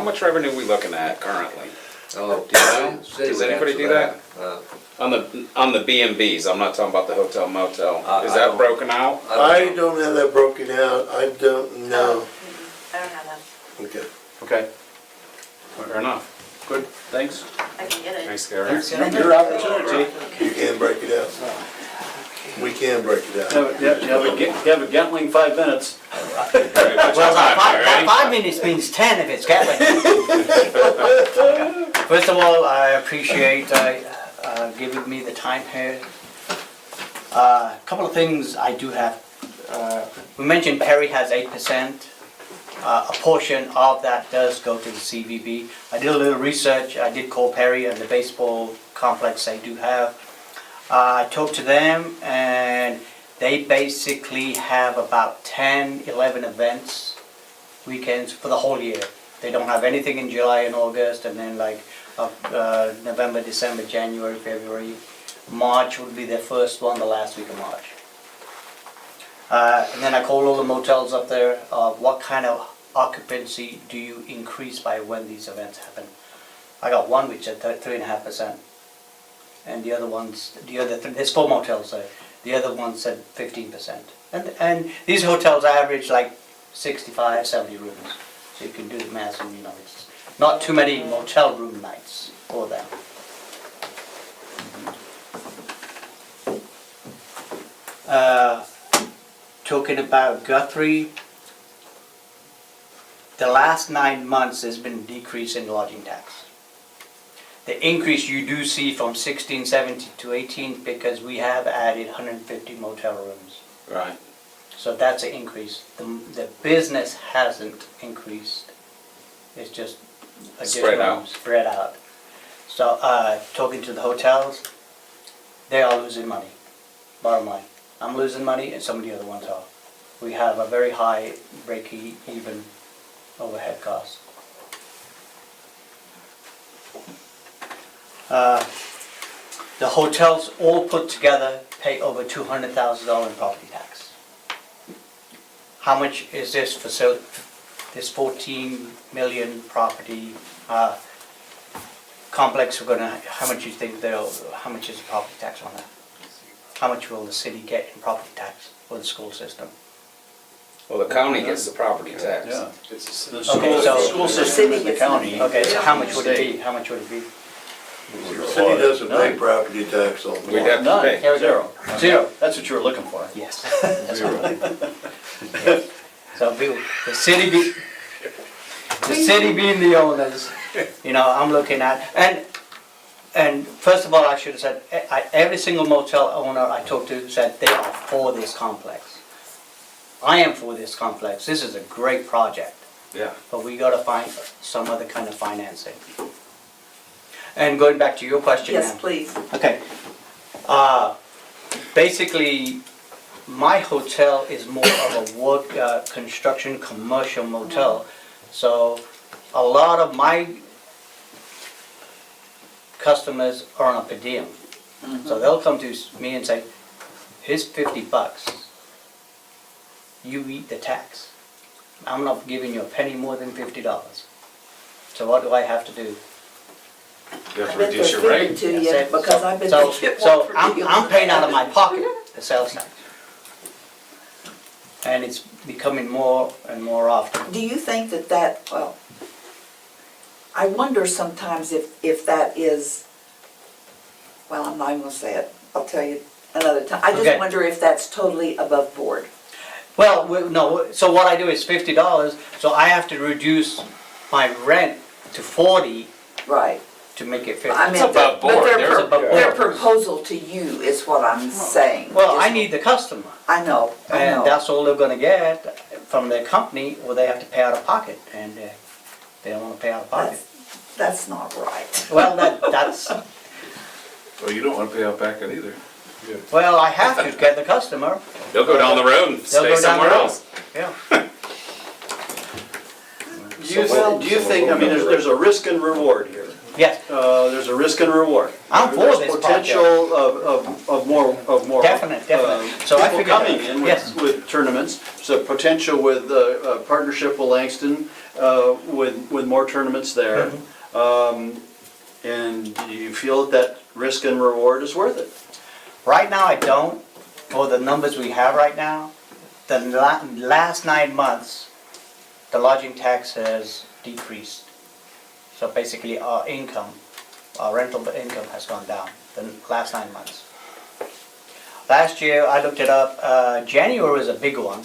Speaker 5: much revenue are we looking at currently?
Speaker 8: Oh,
Speaker 5: Do you know?
Speaker 8: city
Speaker 5: Does
Speaker 8: would
Speaker 5: anybody
Speaker 8: answer
Speaker 5: do that?
Speaker 8: Uh,
Speaker 5: On the B&Bs, I'm not talking about the hotel motel. Is
Speaker 8: I
Speaker 5: that
Speaker 8: don't-
Speaker 5: broken out?
Speaker 3: I don't have that broken out, I don't know.
Speaker 10: I don't have that.
Speaker 3: Okay.
Speaker 1: Okay,
Speaker 5: Fair enough.
Speaker 1: good, thanks.
Speaker 10: I can get it.
Speaker 5: Thanks, Gary.
Speaker 1: Your opportunity.
Speaker 3: You can break it out. We can break it out.
Speaker 1: You have a Gentling 5 minutes.
Speaker 7: Well, that 5 minutes means 10 if it's Gary. First of all, I appreciate giving me the time here. A couple of things I do have. We mentioned Perry has 8%. A portion of that does go to the CVB. I did a little research. I did call Perry and the baseball complex they do have. I talked to them and they basically have about 10, 11 events, weekends for the whole year. They don't have anything in July and August, and then like November, December, January, February. March would be their first one, the last week of March. And then I called all the motels up there. What kind of occupancy do you increase by when these events happen? I got one which at 3.5%, and the other ones, there's 4 motels there. The other one said 15%. And these hotels average like 65, 70 rooms. So you can do the math, and it's not too many motel room nights for them. Talking about Guthrie, the last 9 months there's been a decrease in lodging tax. The increase you do see from 16, 17 to 18 because we have added 150 motel rooms.
Speaker 5: Right.
Speaker 7: So that's an increase. The business hasn't increased. It's just
Speaker 5: Spread out.
Speaker 7: Spread out. So talking to the hotels, they are losing money, bottom line. I'm losing money and some of the other ones are. We have a very high break-even overhead cost. The hotels all put together pay over $200,000 in property tax. How much is this facility, this 14 million property complex, how much you think how much is the property tax on that? How much will the city get in property tax or the school system?
Speaker 5: Well, the county gets the property tax.
Speaker 1: Yeah. The
Speaker 7: Okay, so-
Speaker 1: school system is the county.
Speaker 7: Okay, so how much would it be? How much would it be?
Speaker 3: The city doesn't pay property tax on
Speaker 5: We'd have to
Speaker 1: None,
Speaker 5: pay.
Speaker 1: zero.
Speaker 7: Zero.
Speaker 1: That's what you were looking for.
Speaker 7: Yes.
Speaker 3: zero.
Speaker 7: So the city being the owners, I'm looking at, and And first of all, I should have said, every single motel owner I talked to said they are for this complex. I am for this complex. This is a great project,
Speaker 5: Yeah.
Speaker 7: but we gotta find some other kind of financing. And going back to your question now.
Speaker 9: Yes, please.
Speaker 7: Okay. Basically, my hotel is more of a work, construction, commercial motel. So a lot of my customers are on a per diem. So they'll come to me and say, here's $50. You eat the tax. I'm not giving you a penny more than $50. So what do I have to do?
Speaker 5: You have
Speaker 9: I
Speaker 5: to
Speaker 9: bet
Speaker 5: reduce
Speaker 9: they're
Speaker 5: your
Speaker 9: feeding
Speaker 5: rate.
Speaker 9: to
Speaker 7: That's
Speaker 9: you,
Speaker 7: it.
Speaker 9: because I've been
Speaker 7: So-
Speaker 9: to get
Speaker 7: So
Speaker 9: one for
Speaker 7: I'm paying out of my pocket the sales tax. And it's becoming more and more often.
Speaker 9: Do you think that, well, I wonder sometimes if that is, well, I'm not even gonna say it, I'll tell you another time. I
Speaker 7: Okay.
Speaker 9: just wonder if that's totally above board.
Speaker 7: Well, no, so what I do is $50, so I have to reduce my rent to 40
Speaker 9: Right.
Speaker 7: to make it
Speaker 9: I
Speaker 7: 50.
Speaker 9: mean,
Speaker 5: It's above
Speaker 9: but
Speaker 5: board.
Speaker 9: their
Speaker 5: There's
Speaker 7: above board.
Speaker 9: their proposal to you is what I'm saying.
Speaker 7: Well, I
Speaker 9: Just-
Speaker 7: need the customer,
Speaker 9: I know.
Speaker 7: and that's all they're gonna get from their company, or they have to pay out of pocket, and they don't wanna pay out of pocket.
Speaker 9: That's not right.
Speaker 7: Well, that's,
Speaker 2: Well, you don't want to pay out back either.
Speaker 7: well, I have to get the customer,
Speaker 5: They'll go down the road and
Speaker 7: They'll
Speaker 5: stay
Speaker 7: go down the
Speaker 5: somewhere
Speaker 7: road.
Speaker 5: else.
Speaker 7: yeah.
Speaker 1: Do you think, I mean, there's a risk and reward here.
Speaker 7: Yes,
Speaker 1: There's a risk and reward.
Speaker 7: I'm for
Speaker 1: There's
Speaker 7: this
Speaker 1: potential of more.
Speaker 7: Definite. So I
Speaker 1: people
Speaker 7: figured-
Speaker 1: coming in
Speaker 7: yes.
Speaker 1: with tournaments, so potential with partnership with Langston, with more tournaments there.
Speaker 7: Mm-hmm.
Speaker 1: And do you feel that risk and reward is worth it?
Speaker 7: right now I don't, for the numbers we have right now. The last 9 months, the lodging tax has decreased. So basically our income, our rental income has gone down the last 9 months. Last year, I looked it up, January was a big one,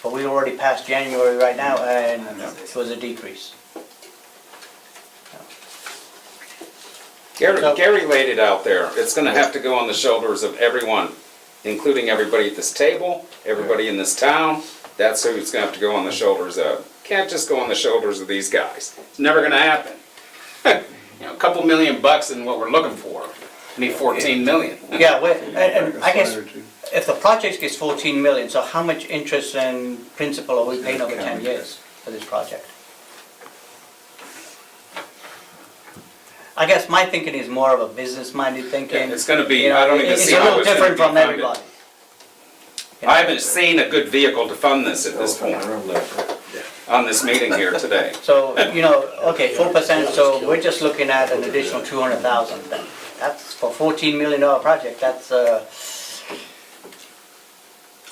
Speaker 7: but we already passed January right now and it was a decrease.
Speaker 5: Gary laid it out there. It's gonna have to go on the shoulders of everyone, including everybody at this table, everybody in this town. That's who it's gonna have to go on the shoulders of. Can't just go on the shoulders of these guys. It's never gonna happen. You know, a couple $1 million isn't what we're looking for. We need 14 million.
Speaker 7: Yeah, and I guess if the project gets 14 million, so how much interest and principal are we paying over 10 years for this project? I guess my thinking is more of a business-minded thinking.
Speaker 5: It's gonna be,
Speaker 7: You know,
Speaker 5: I don't even see how
Speaker 7: It's a
Speaker 5: it's
Speaker 7: little
Speaker 5: gonna
Speaker 7: different
Speaker 5: be
Speaker 7: from
Speaker 5: funded.
Speaker 7: everybody.
Speaker 5: I haven't seen a good vehicle to fund this at this point, on this meeting here today.
Speaker 7: So, you know, okay, 4%, so we're just looking at an additional 200,000. That's for $14 million project, that's,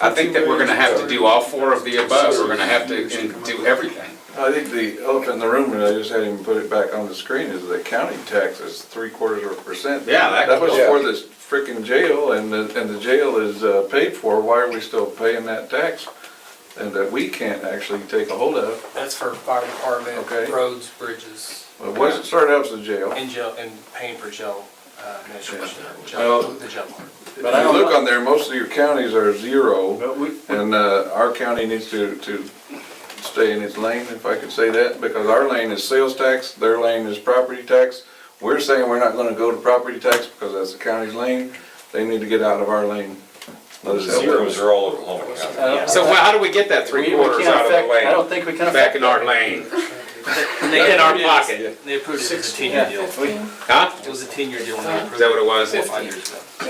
Speaker 5: I think that we're gonna have to do all four of the above. We're gonna have to do everything.
Speaker 2: I think the elephant in the room, and I just had him put it back on the screen, is the county tax is 3/4%.
Speaker 5: Yeah,
Speaker 2: That was
Speaker 6: Yeah.
Speaker 2: for this frickin' jail, and the jail is paid for. Why are we still paying that tax? And that we can't actually take a hold of.
Speaker 11: That's for fire department,
Speaker 2: Okay.
Speaker 11: roads, bridges,
Speaker 2: Well, it wasn't started out as a jail.
Speaker 11: and jail, and paying for jail administration,
Speaker 2: Well,
Speaker 11: the jail part.
Speaker 1: But I
Speaker 2: If you
Speaker 1: don't
Speaker 2: look
Speaker 1: know.
Speaker 2: on there, most of your counties are zero,
Speaker 1: But we,
Speaker 2: and our county needs to stay in its lane, if I could say that, because our lane is sales tax, their lane is property tax. We're saying we're not gonna go to property tax because that's the county's lane. They need to get out of our lane. Let us help them.
Speaker 6: Zeros are all Oklahoma County.
Speaker 5: So how do we get that
Speaker 1: we
Speaker 5: 3/4
Speaker 1: can't
Speaker 5: out of the
Speaker 1: affect, I don't
Speaker 5: lane?
Speaker 1: think we can
Speaker 5: Back
Speaker 1: affect.
Speaker 5: in our lane, in our pocket,
Speaker 11: They approved it as a 10-year deal.
Speaker 5: huh?
Speaker 11: It was a 10-year deal when they
Speaker 5: Is
Speaker 11: approved
Speaker 5: that what
Speaker 11: it
Speaker 5: it was?
Speaker 11: 5 years ago.
Speaker 2: We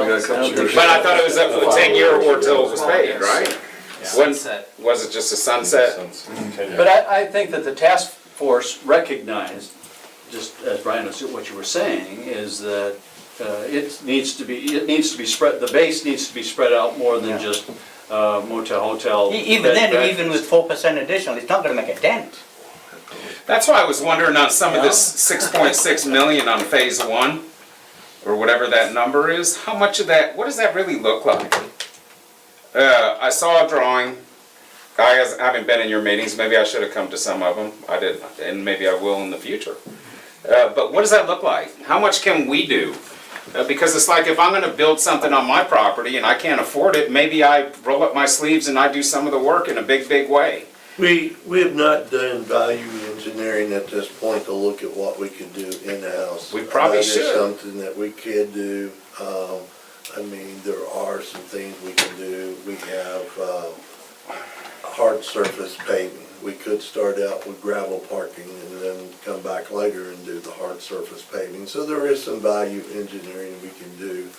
Speaker 2: got a couple years.
Speaker 5: But I thought it was up for 10-year or till it was paid, right? When,
Speaker 11: Sunset.
Speaker 5: was it just a sunset?
Speaker 1: But I think that the task force recognized, just as Brian, what you were saying, is that it needs to be spread, the base needs to be spread out more than just motel, hotel.
Speaker 7: even
Speaker 1: bed
Speaker 7: then,
Speaker 1: and
Speaker 7: even
Speaker 1: breakfast.
Speaker 7: with 4% additional, it's not gonna make a dent.
Speaker 5: That's why I was wondering on some of this 6.6 million on phase one, or whatever that number is, how much of that, what does that really look like? I saw a drawing, I haven't been in your meetings, maybe I should have come to some of them, I didn't, and maybe I will in the future. But what does that look like? How much can we do? Because it's like if I'm gonna build something on my property and I can't afford it, maybe I roll up my sleeves and I do some of the work in a big, big way.
Speaker 3: We have not done value engineering at this point to look at what we could do in-house.
Speaker 5: We probably should.
Speaker 3: That is something that we could do. I mean, there are some things we can do. We have hard surface paving. We could start out with gravel parking and then come back later and do the hard surface paving. So there is some value engineering we can do,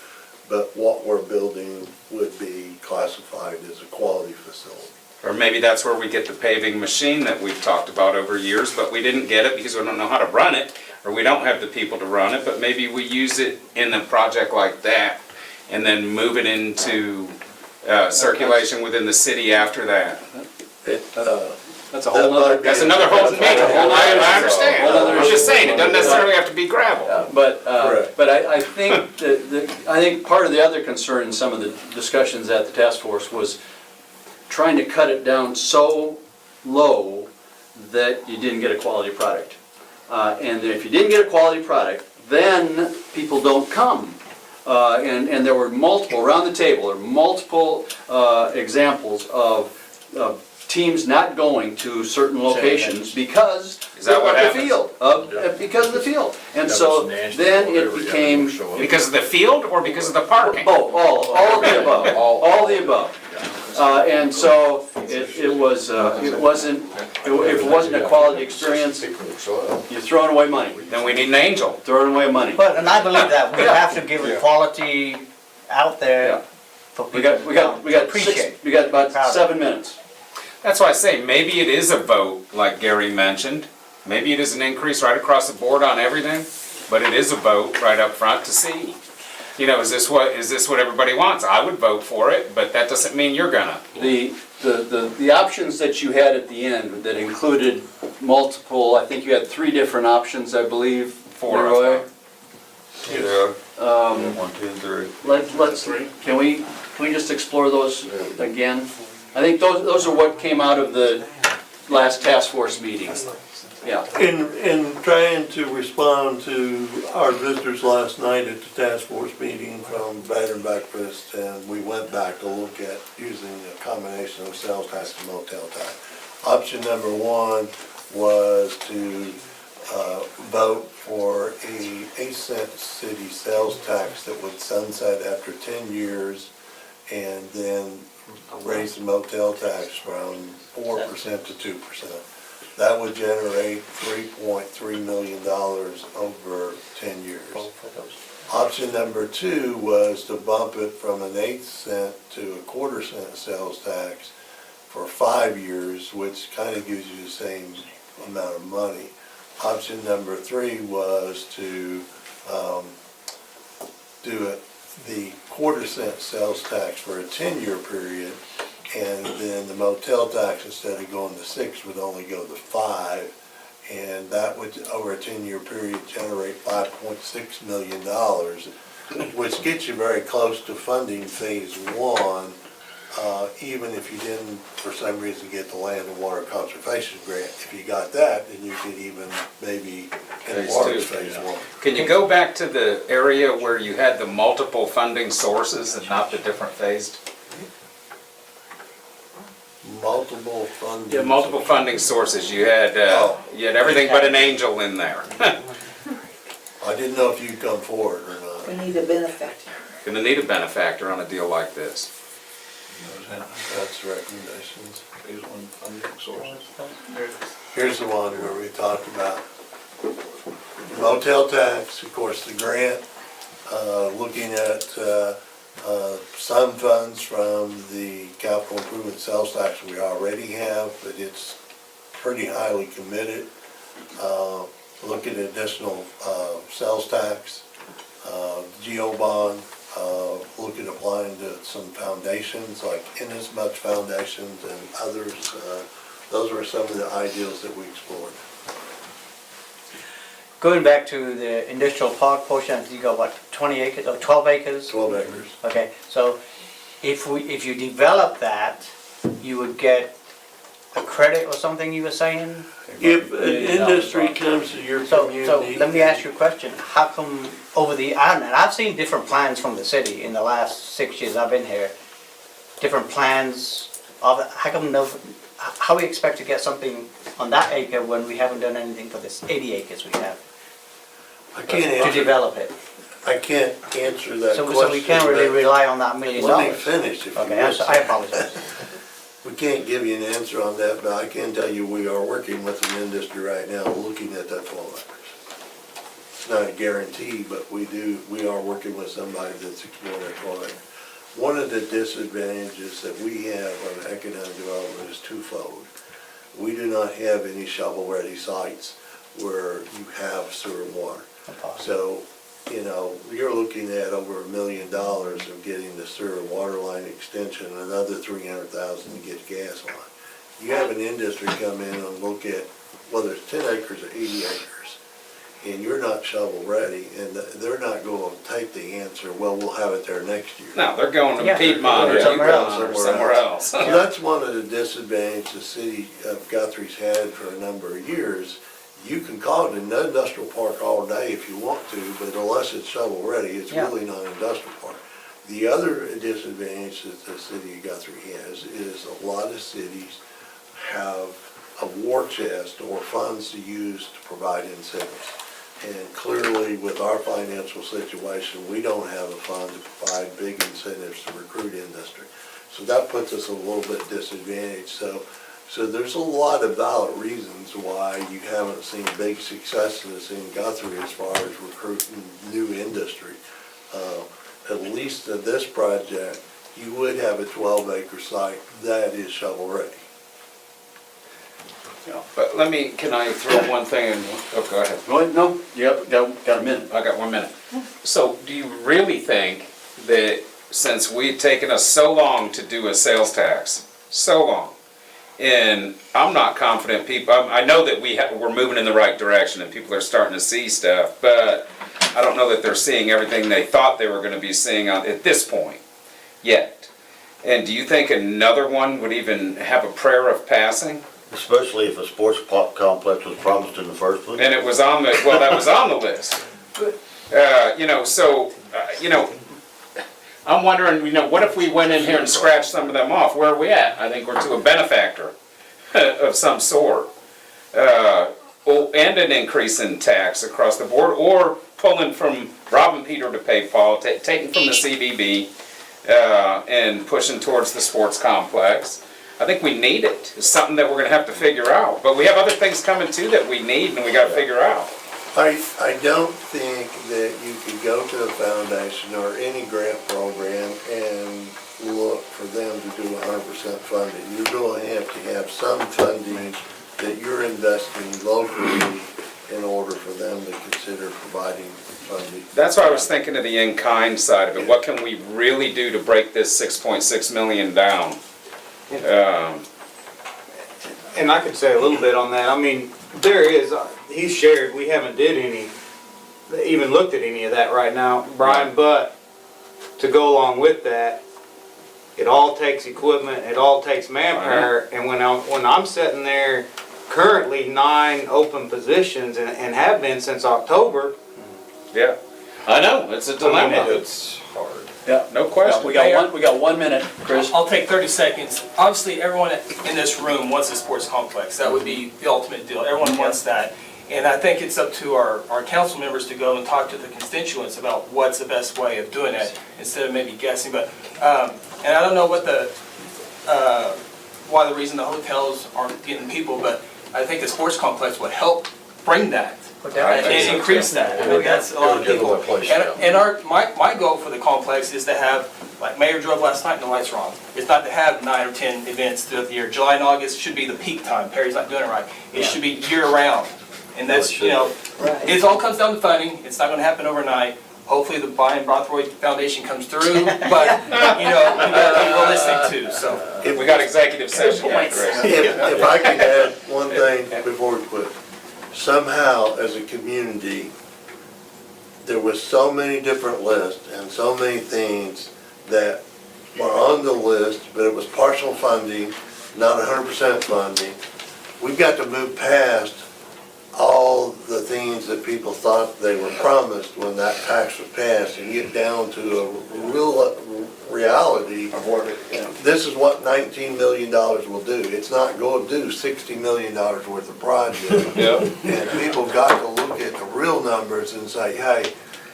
Speaker 3: but what we're building would be classified as a quality facility.
Speaker 5: Or maybe that's where we get the paving machine that we've talked about over years, but we didn't get it because we don't know how to run it, or we don't have the people to run it, but maybe we use it in a project like that and then move it into circulation within the city after that.
Speaker 1: That's a whole nother.
Speaker 5: That's another whole meeting. I understand. I'm just saying, it doesn't necessarily have to be gravel.
Speaker 1: But
Speaker 3: Correct.
Speaker 1: I think I think part of the other concern in some of the discussions at the task force was trying to cut it down so low that you didn't get a quality product. And if you didn't get a quality product, then people don't come. And there were multiple, around the table, there were multiple examples of teams not going to certain locations because
Speaker 5: Is that what
Speaker 1: of the
Speaker 5: happens?
Speaker 1: field, because of the field. And so then it became,
Speaker 5: Because of the field or because of the parking?
Speaker 1: oh, all of the above, all the above. And so if it wasn't a quality experience, you're throwing away money,
Speaker 5: Then we need an angel.
Speaker 1: throwing away money.
Speaker 7: But, and I believe that we have to give it quality out
Speaker 1: Yeah.
Speaker 7: there for
Speaker 1: We
Speaker 7: people
Speaker 1: got
Speaker 7: to appreciate.
Speaker 1: we got about
Speaker 7: Proud of.
Speaker 1: 7 minutes.
Speaker 5: That's why I say, maybe it is a vote, like Gary mentioned. Maybe it is an increase right across the board on everything, but it is a vote right up front to see. You know, is this what everybody wants? I would vote for it, but that doesn't mean you're gonna.
Speaker 1: The options that you had at the end that included multiple, I think you had 3 different options, I believe.
Speaker 5: Four, I
Speaker 1: Leroy.
Speaker 6: Yeah. 1, 2, and 3.
Speaker 1: Let's, can we just explore those again? I think those are what came out of the last task force meeting. Yeah.
Speaker 3: In trying to respond to our visitors last night at the task force meeting from Bed and Breakfast, and we went back to look at using a combination of sales tax and motel tax. Option number 1 was to vote for a 8-cent city sales tax that would sunset after 10 years, and then raise the motel tax from 4% to 2%. That would generate $3.3 million over 10 years. Option number 2 was to bump it from an 8-cent to a 1/4-cent sales tax for 5 years, which kind of gives you the same amount of money. Option number 3 was to do the 1/4-cent sales tax for a 10-year period, and then the motel tax, instead of going to 6, would only go to 5, and that would, over a 10-year period, generate $5.6 million, which gets you very close to funding phase 1, even if you didn't, for some reason, get the land and water conservation grant. If you got that, then you could even maybe enlarge phase 1.
Speaker 5: Can you go back to the area where you had the multiple funding sources and not the different phased?
Speaker 3: Multiple funding.
Speaker 5: Yeah, multiple funding sources. You had everything but an angel in there.
Speaker 3: I didn't know if you'd come forward or not.
Speaker 9: We need a benefactor.
Speaker 5: Gonna need a benefactor on a deal like this.
Speaker 3: That's recommendations. Here's the one where we talked about motel tax, of course, the grant, looking at some funds from the capital improvement sales tax we already have, but it's pretty highly committed. Look at additional sales tax, geo bond, look at applying to some foundations like Inasmuch Foundations and others. Those were some of the ideas that we explored.
Speaker 7: Going back to the industrial park portion, you got what, 20 acres or 12 acres?
Speaker 3: 12 acres.
Speaker 7: Okay, so if you develop that, you would get a credit or something you were saying?
Speaker 3: If an industry comes to your
Speaker 7: So
Speaker 3: community.
Speaker 7: let me ask you a question. How come and I've seen different plans from the city in the last 6 years I've been here. Different plans of, how come how we expect to get something on that acre when we haven't done anything for this 80 acres we have
Speaker 3: I can't
Speaker 7: to
Speaker 3: answer,
Speaker 7: develop it?
Speaker 3: I can't answer that question.
Speaker 7: So we can't really rely on that $1 million.
Speaker 3: Let me finish if you
Speaker 7: Okay,
Speaker 3: would.
Speaker 7: I apologize.
Speaker 3: We can't give you an answer on that, but I can tell you we are working with an industry right now looking at that 12 acres. It's not a guarantee, but we are working with somebody that's exploring that 12 acres. One of the disadvantages that we have on economic development is twofold. We do not have any shovel-ready sites where you have sewer and water. So, you know, you're looking at over $1 million of getting the sewer and water line extension, another $300,000 to get gas line. You have an industry come in and look at whether it's 10 acres or 80 acres, and you're not shovel ready, and they're not going to take the answer, well, we'll have it there next year.
Speaker 5: No, they're going to
Speaker 7: Yeah,
Speaker 5: Piedmont or
Speaker 7: they're going
Speaker 5: Yukon or somewhere else.
Speaker 3: So that's one of the disadvantages the city of Guthrie's had for a number of years. You can call it an industrial park all day if you want to, but unless it's shovel ready, it's
Speaker 7: Yeah.
Speaker 3: really not an industrial park. The other disadvantage that the city of Guthrie has is a lot of cities have a war chest or funds to use to provide incentives. And clearly, with our financial situation, we don't have a fund to provide big incentives to recruit industry. So that puts us a little bit disadvantaged. So there's a lot of valid reasons why you haven't seen big successes in Guthrie as far as recruiting new industry. At least in this project, you would have a 12-acre site that is shovel-ready.
Speaker 5: But can I throw one thing in? Oh, go ahead.
Speaker 1: Go ahead, no, yep, got a minute.
Speaker 5: I got 1 minute. So do you really think that since we've taken us so long to do a sales tax, so long, and I'm not confident people, I know that we're moving in the right direction and people are starting to see stuff, but I don't know that they're seeing everything they thought they were going to be seeing at this point yet. And do you think another one would even have a prayer of passing?
Speaker 12: Especially if a sports complex was promised in the first place.
Speaker 5: And it was on the, well, that was on the list. I'm wondering, what if we went in here and scratched some of them off? Where are we at? I think we're to a benefactor of some sort. And an increase in tax across the board, or pulling from robbing Peter to pay Paul, taking from the CBB and pushing towards the sports complex. I think we need it. It's something that we're going to have to figure out. But we have other things coming too that we need and we got to figure out.
Speaker 3: I don't think that you could go to a foundation or any grant program and look for them to do 100% funding. You're going to have some funding that you're investing locally in order for them to consider providing funding.
Speaker 5: That's why I was thinking of the in-kind side of it. What can we really do to break this 6.6 million down?
Speaker 13: And I could say a little bit on that. I mean, there is, he's shared, we haven't even looked at any of that right now, Brian, but to go along with that, it all takes equipment, it all takes manpower, and when I'm sitting there, currently 9 open positions and have been since October.
Speaker 5: Yeah, I know, it's a dilemma.
Speaker 6: It's hard.
Speaker 1: Yeah,
Speaker 5: No question.
Speaker 1: We got 1 minute, Chris.
Speaker 11: I'll take 30 seconds. Obviously, everyone in this room wants a sports complex. That would be the ultimate deal. Everyone wants that. And I think it's up to our council members to go and talk to the constituents about what's the best way of doing it, instead of maybe guessing. But, and I don't know what why the reason the hotels aren't getting people, but I think the sports complex would help bring that. And increase that. I mean, that's a lot of people. And my goal for the complex is to have, like Mayor drove last night and the lights were on. It's not to have 9 or 10 events throughout the year. July and August should be the peak time. Perry's not doing it right. It should be year round. And that's, it all comes down to funding. It's not gonna happen overnight. Hopefully the Brian Guthrie Foundation comes through, but, we gotta be realistic too, so.
Speaker 5: We got executive session.
Speaker 3: If I could add one thing before we quit. Somehow, as a community, there was so many different lists and so many things that were on the list, but it was partial funding, not 100% funding. We've got to move past all the things that people thought they were promised when that tax was passed and get down to a real reality.
Speaker 4: Of what it,
Speaker 3: This is what $19 million will do. It's not going to do $60 million worth of projects.
Speaker 6: Yeah.
Speaker 3: And people got to look at the real numbers and say, hey,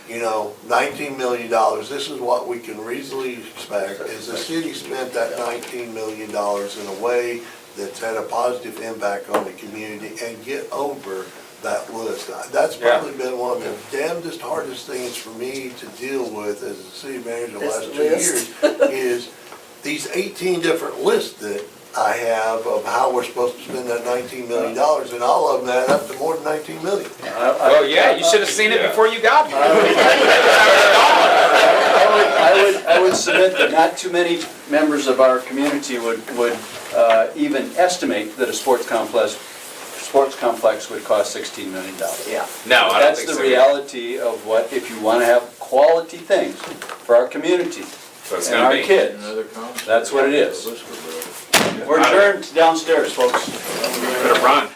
Speaker 3: you know, $19 million, this is what we can reasonably expect. Is the city spent that $19 million in a way that's had a positive impact on the community and get over that list. That's probably been one of the damnedest hardest things for me to deal with as a city manager the last 2 years, is these 18 different lists that I have of how we're supposed to spend that $19 million, and all of them add up to more than $19 million.
Speaker 5: Well, yeah, you should have seen it before you got here.
Speaker 1: I would submit that not too many members of our community would even estimate that a sports complex would cost $16 million.
Speaker 9: Yeah.
Speaker 5: No, I don't
Speaker 1: That's
Speaker 5: think
Speaker 1: the
Speaker 5: so.
Speaker 1: reality of what, if you want to have quality things for our community
Speaker 5: So it's
Speaker 1: and
Speaker 5: gonna
Speaker 1: our
Speaker 5: be.
Speaker 1: kids, that's what it is. We're adjourned downstairs, folks.
Speaker 5: Better run.